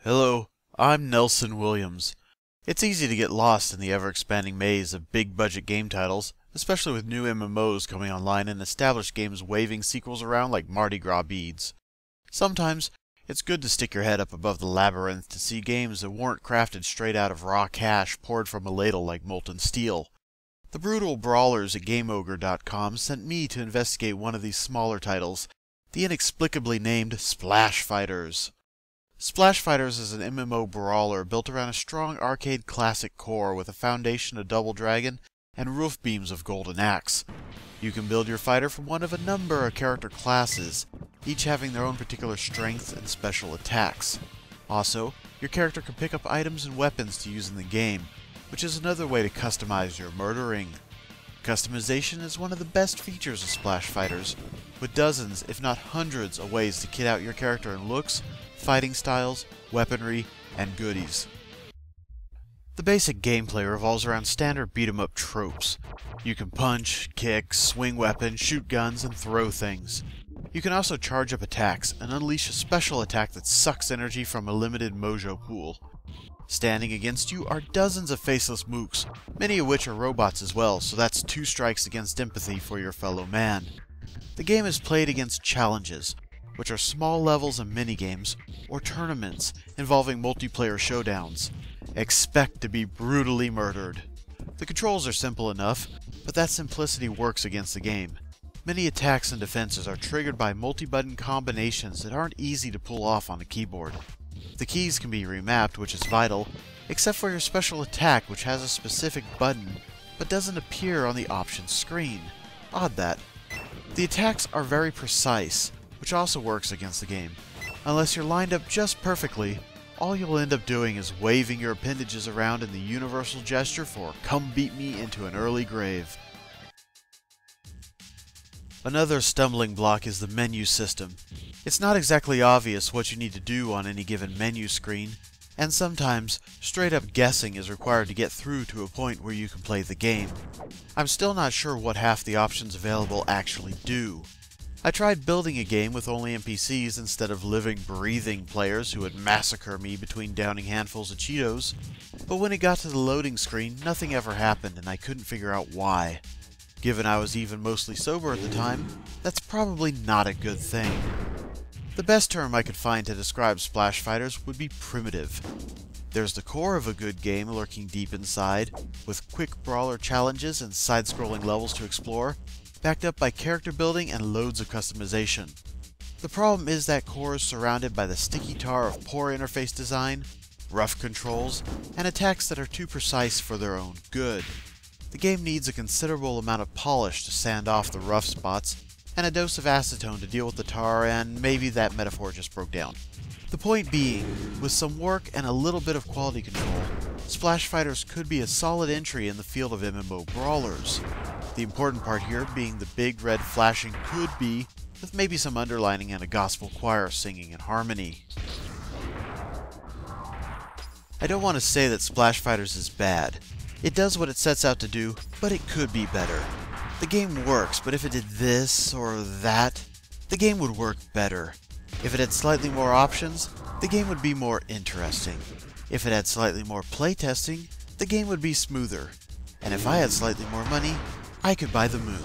Hello, I'm Nelson Williams. It's easy to get lost in the ever-expanding maze of big-budget game titles, especially with new MMOs coming online and established games waving sequels around like Mardi Gras beads. Sometimes, it's good to stick your head up above the labyrinth to see games that weren't crafted straight out of raw cash poured from a ladle like molten steel. The brutal brawlers at GameOgre.com sent me to investigate one of these smaller titles, the inexplicably named SplashFighters. SplashFighters is an MMO brawler built around a strong arcade classic core with a foundation of Double Dragon and roof beams of Golden Axe. You can build your fighter from one of a number of character classes, each having their own particular strengths and special attacks. Also, your character can pick up items and weapons to use in the game, which is another way to customize your murdering. Customization is one of the best features of SplashFighters, with dozens, if not hundreds, of ways to kit out your character in looks, fighting styles, weaponry, and goodies. The basic gameplay revolves around standard beat-em-up tropes. You can punch, kick, swing weapons, shoot guns, and throw things. You can also charge up attacks and unleash a special attack that sucks energy from a limited mojo pool. Standing against you are dozens of faceless mooks, many of which are robots as well, so that's 2 strikes against empathy for your fellow man. The game is played against challenges, which are small levels and minigames, or tournaments involving multiplayer showdowns. Expect to be brutally murdered. The controls are simple enough, but that simplicity works against the game. Many attacks and defenses are triggered by multi-button combinations that aren't easy to pull off on a keyboard. The keys can be remapped, which is vital, except for your special attack, which has a specific button, but doesn't appear on the options screen. Odd that. The attacks are very precise, which also works against the game. Unless you're lined up just perfectly, all you'll end up doing is waving your appendages around in the universal gesture for "come beat me into an early grave." Another stumbling block is the menu system. It's not exactly obvious what you need to do on any given menu screen, and sometimes straight up guessing is required to get through to a point where you can play the game. I'm still not sure what half the options available actually do. I tried building a game with only NPCs instead of living, breathing players who would massacre me between downing handfuls of Cheetos, but when it got to the loading screen, nothing ever happened and I couldn't figure out why. Given I was even mostly sober at the time, that's probably not a good thing. The best term I could find to describe SplashFighters would be primitive. There's the core of a good game lurking deep inside, with quick brawler challenges and side-scrolling levels to explore, backed up by character building and loads of customization. The problem is that core is surrounded by the sticky tar of poor interface design, rough controls, and attacks that are too precise for their own good. The game needs a considerable amount of polish to sand off the rough spots, and a dose of acetone to deal with the tar, and maybe that metaphor just broke down. The point being, with some work and a little bit of quality control, SplashFighters could be a solid entry in the field of MMO brawlers. The important part here being the big red flashing could be, with maybe some underlining and a gospel choir singing in harmony. I don't want to say that SplashFighters is bad. It does what it sets out to do, but it could be better. The game works, but if it did this or that, the game would work better. If it had slightly more options, the game would be more interesting. If it had slightly more playtesting, the game would be smoother. And if I had slightly more money, I could buy the moon.